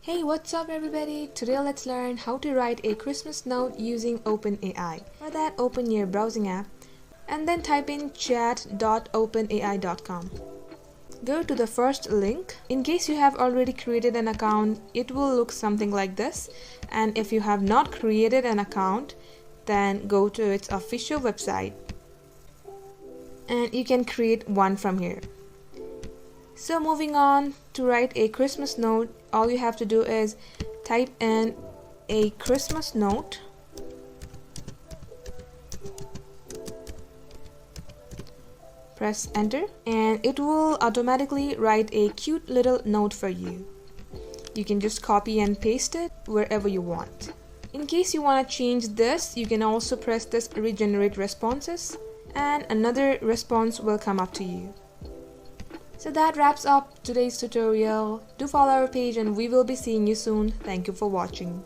Hey, what's up everybody? Today let's learn how to write a Christmas note using OpenAI. For that, open your browsing app and then type in chat.openai.com. Go to the first link. In case you have already created an account, it will look something like this. And if you have not created an account, then go to its official website and you can create one from here. So moving on, to write a Christmas note, all you have to do is type in a Christmas note, press enter, and it will automatically write a cute little note for you. You can just copy and paste it wherever you want. In case you want to change this, you can also press this regenerate responses and another response will come up to you. So that wraps up today's tutorial. Do follow our page and we will be seeing you soon. Thank you for watching.